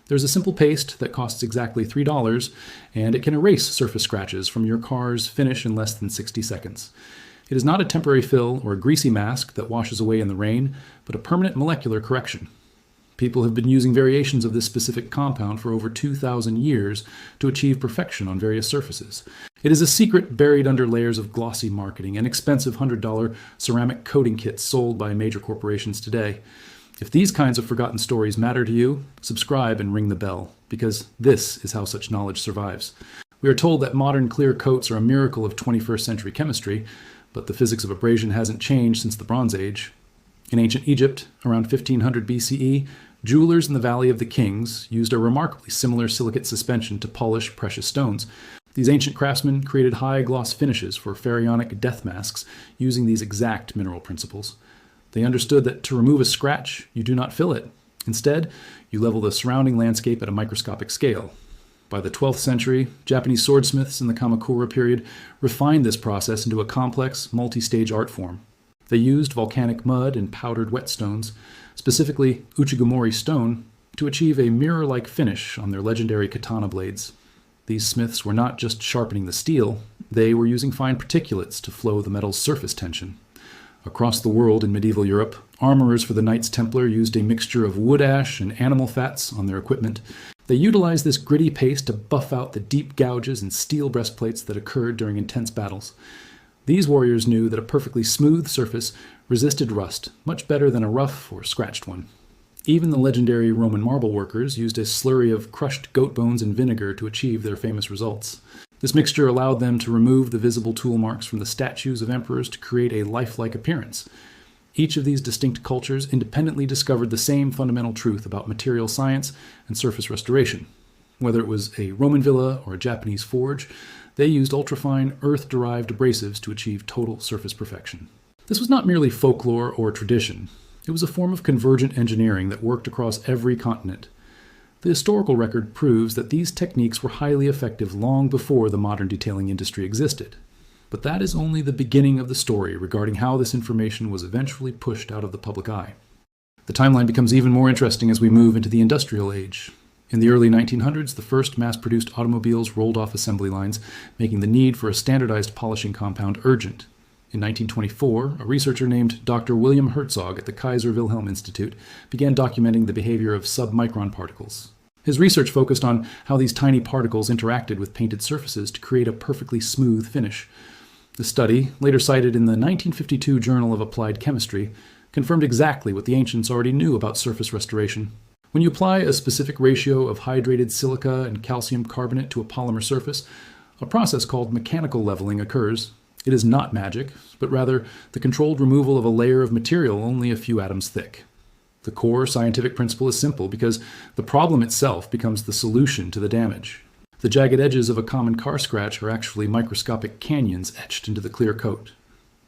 There's a simple paste that costs exactly $3, and it can erase surface scratches from your car's finish in less than 60 seconds. It is not a temporary fill or a greasy mask that washes away in the rain, but a permanent molecular correction. People have been using variations of this specific compound for over 2,000 years to achieve perfection on various surfaces. It is a secret buried under layers of glossy marketing and expensive $100 ceramic coating kits sold by major corporations today. If these kinds of forgotten stories matter to you, subscribe and ring the bell, because this is how such knowledge survives. We are told that modern clear coats are a miracle of 21st century chemistry, but the physics of abrasion hasn't changed since the Bronze Age. In ancient Egypt, around 1500 BCE, jewelers in the Valley of the Kings used a remarkably similar silicate suspension to polish precious stones. These ancient craftsmen created high-gloss finishes for pharaonic death masks using these exact mineral principles. They understood that to remove a scratch, you do not fill it. Instead, you level the surrounding landscape at a microscopic scale. By the 12th century, Japanese swordsmiths in the Kamakura period refined this process into a complex, multi-stage art form. They used volcanic mud and powdered whetstones, specifically Uchigomori stone, to achieve a mirror-like finish on their legendary katana blades. These smiths were not just sharpening the steel, they were using fine particulates to flow the metal's surface tension. Across the world in medieval Europe, armorers for the Knights Templar used a mixture of wood ash and animal fats on their equipment. They utilized this gritty paste to buff out the deep gouges and steel breastplates that occurred during intense battles. These warriors knew that a perfectly smooth surface resisted rust much better than a rough or scratched one. Even the legendary Roman marble workers used a slurry of crushed goat bones and vinegar to achieve their famous results. This mixture allowed them to remove the visible tool marks from the statues of emperors to create a lifelike appearance. Each of these distinct cultures independently discovered the same fundamental truth about material science and surface restoration. Whether it was a Roman villa or a Japanese forge, they used ultrafine, earth-derived abrasives to achieve total surface perfection. This was not merely folklore or tradition. It was a form of convergent engineering that worked across every continent. The historical record proves that these techniques were highly effective long before the modern detailing industry existed. But that is only the beginning of the story regarding how this information was eventually pushed out of the public eye. The timeline becomes even more interesting as we move into the industrial age. In the early 1900s, the first mass-produced automobiles rolled off assembly lines, making the need for a standardized polishing compound urgent. In 1924, a researcher named Dr. William Herzog at the Kaiser Wilhelm Institute began documenting the behavior of submicron particles. His research focused on how these tiny particles interacted with painted surfaces to create a perfectly smooth finish. The study, later cited in the 1952 Journal of Applied Chemistry, confirmed exactly what the ancients already knew about surface restoration. When you apply a specific ratio of hydrated silica and calcium carbonate to a polymer surface, a process called mechanical leveling occurs. It is not magic, but rather the controlled removal of a layer of material only a few atoms thick. The core scientific principle is simple because the problem itself becomes the solution to the damage. The jagged edges of a common car scratch are actually microscopic canyons etched into the clear coat.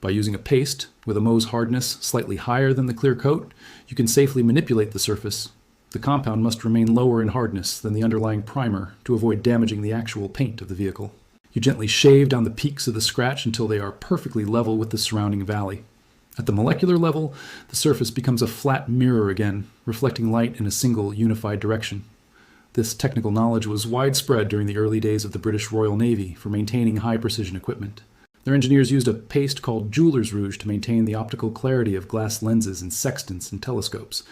By using a paste with a Mohs hardness slightly higher than the clear coat, you can safely manipulate the surface. The compound must remain lower in hardness than the underlying primer to avoid damaging the actual paint of the vehicle. You gently shave down the peaks of the scratch until they are perfectly level with the surrounding valley. At the molecular level, the surface becomes a flat mirror again, reflecting light in a single unified direction. This technical knowledge was widespread during the early days of the British Royal Navy for maintaining high-precision equipment. Their engineers used a paste called jeweler's rouge to maintain the optical clarity of glass lenses and sextants and telescopes.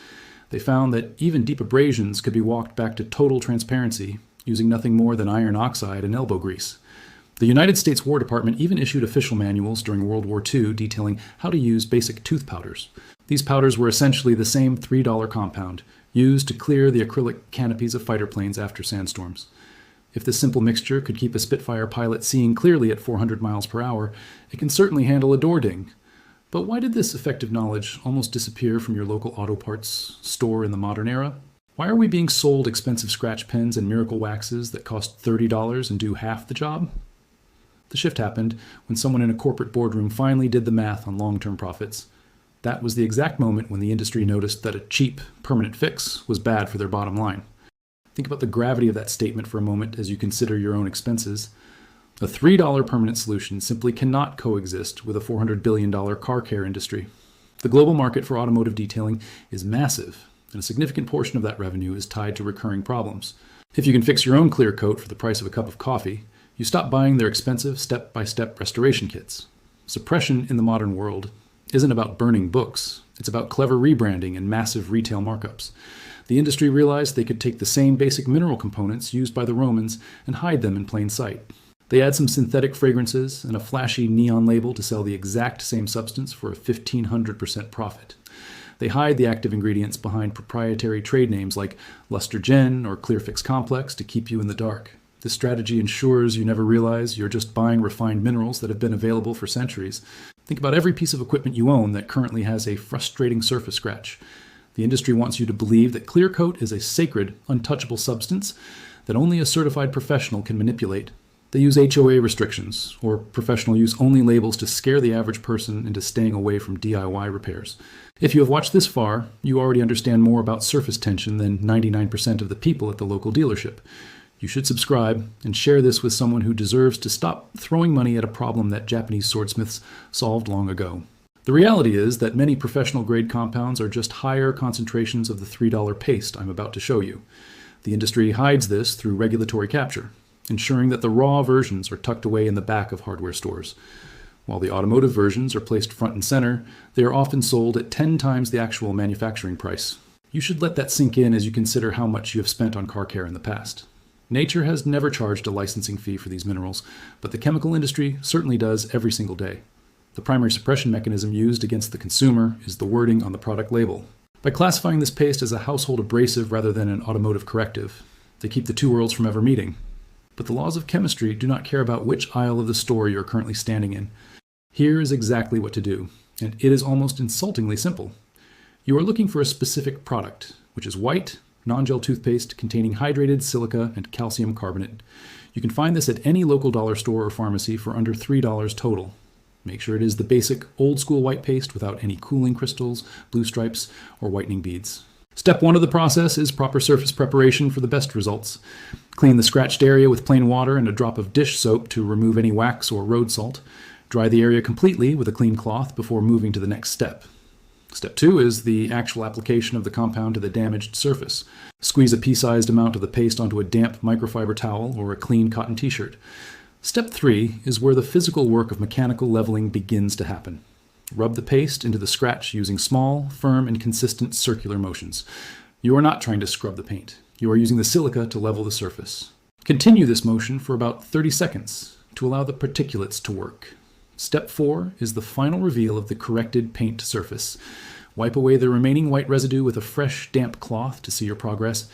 They found that even deep abrasions could be walked back to total transparency using nothing more than iron oxide and elbow grease. The United States War Department even issued official manuals during World War II detailing how to use basic tooth powders. These powders were essentially the same $3 compound, used to clear the acrylic canopies of fighter planes after sandstorms. If this simple mixture could keep a Spitfire pilot seeing clearly at 400 miles per hour, it can certainly handle a door ding. But why did this effective knowledge almost disappear from your local auto parts store in the modern era? Why are we being sold expensive scratch pens and miracle waxes that cost $30 and do half the job? The shift happened when someone in a corporate boardroom finally did the math on long-term profits. That was the exact moment when the industry noticed that a cheap, permanent fix was bad for their bottom line. Think about the gravity of that statement for a moment as you consider your own expenses. A $3 permanent solution simply cannot coexist with a $400 billion car care industry. The global market for automotive detailing is massive, and a significant portion of that revenue is tied to recurring problems. If you can fix your own clear coat for the price of a cup of coffee, you stop buying their expensive step-by-step restoration kits. Suppression in the modern world isn't about burning books. It's about clever rebranding and massive retail markups. The industry realized they could take the same basic mineral components used by the Romans and hide them in plain sight. They add some synthetic fragrances and a flashy neon label to sell the exact same substance for a 1,500% profit. They hide the active ingredients behind proprietary trade names like Luster-Gen or Clearfix Complex to keep you in the dark. This strategy ensures you never realize you're just buying refined minerals that have been available for centuries. Think about every piece of equipment you own that currently has a frustrating surface scratch. The industry wants you to believe that clear coat is a sacred, untouchable substance that only a certified professional can manipulate. They use HOA restrictions, or professional use only labels, to scare the average person into staying away from DIY repairs. If you have watched this far, you already understand more about surface tension than 99% of the people at the local dealership. You should subscribe and share this with someone who deserves to stop throwing money at a problem that Japanese swordsmiths solved long ago. The reality is that many professional-grade compounds are just higher concentrations of the $3 paste I'm about to show you. The industry hides this through regulatory capture, ensuring that the raw versions are tucked away in the back of hardware stores. While the automotive versions are placed front and center, they are often sold at 10 times the actual manufacturing price. You should let that sink in as you consider how much you have spent on car care in the past. Nature has never charged a licensing fee for these minerals, but the chemical industry certainly does every single day. The primary suppression mechanism used against the consumer is the wording on the product label. By classifying this paste as a household abrasive rather than an automotive corrective, they keep the two worlds from ever meeting. But the laws of chemistry do not care about which aisle of the store you are currently standing in. Here is exactly what to do, and it is almost insultingly simple. You are looking for a specific product, which is white, non-gel toothpaste containing hydrated silica and calcium carbonate. You can find this at any local dollar store or pharmacy for under $3 total. Make sure it is the basic, old-school white paste without any cooling crystals, blue stripes, or whitening beads. Step 1 of the process is proper surface preparation for the best results. Clean the scratched area with plain water and a drop of dish soap to remove any wax or road salt. Dry the area completely with a clean cloth before moving to the next step. Step 2 is the actual application of the compound to the damaged surface. Squeeze a pea-sized amount of the paste onto a damp microfiber towel or a clean cotton t-shirt. Step 3 is where the physical work of mechanical leveling begins to happen. Rub the paste into the scratch using small, firm, and consistent circular motions. You are not trying to scrub the paint. You are using the silica to level the surface. Continue this motion for about 30 seconds to allow the particulates to work. Step 4 is the final reveal of the corrected paint surface. Wipe away the remaining white residue with a fresh, damp cloth to see your progress.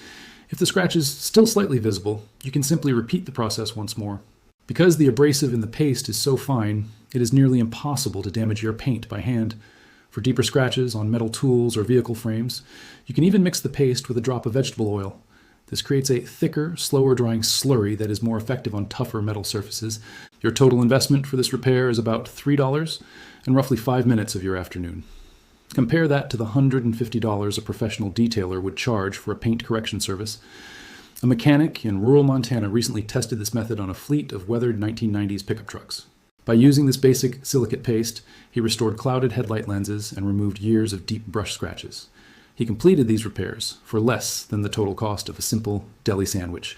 If the scratch is still slightly visible, you can simply repeat the process once more. Because the abrasive in the paste is so fine, it is nearly impossible to damage your paint by hand. For deeper scratches on metal tools or vehicle frames, you can even mix the paste with a drop of vegetable oil. This creates a thicker, slower-drying slurry that is more effective on tougher metal surfaces. Your total investment for this repair is about $3 and roughly 5 minutes of your afternoon. Compare that to the $150 a professional detailer would charge for a paint correction service. A mechanic in rural Montana recently tested this method on a fleet of weathered 1990s pickup trucks. By using this basic silicate paste, he restored clouded headlight lenses and removed years of deep brush scratches. He completed these repairs for less than the total cost of a simple deli sandwich.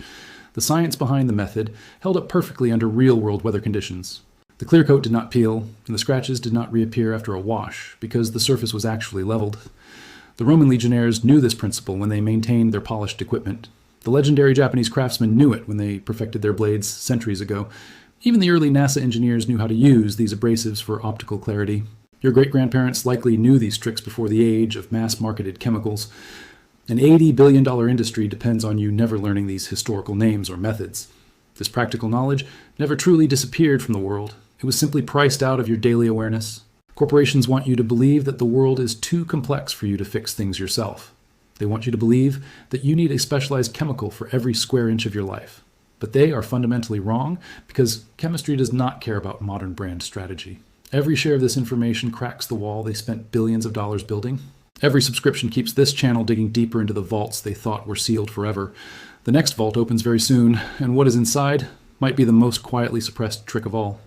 The science behind the method held up perfectly under real-world weather conditions. The clear coat did not peel, and the scratches did not reappear after a wash because the surface was actually leveled. The Roman legionnaires knew this principle when they maintained their polished equipment. The legendary Japanese craftsmen knew it when they perfected their blades centuries ago. Even the early NASA engineers knew how to use these abrasives for optical clarity. Your great-grandparents likely knew these tricks before the age of mass-marketed chemicals. An $80 billion industry depends on you never learning these historical names or methods. This practical knowledge never truly disappeared from the world. It was simply priced out of your daily awareness. Corporations want you to believe that the world is too complex for you to fix things yourself. They want you to believe that you need a specialized chemical for every square inch of your life. But they are fundamentally wrong because chemistry does not care about modern brand strategy. Every share of this information cracks the wall they spent billions of dollars building. Every subscription keeps this channel digging deeper into the vaults they thought were sealed forever. The next vault opens very soon, and what is inside might be the most quietly suppressed trick of all.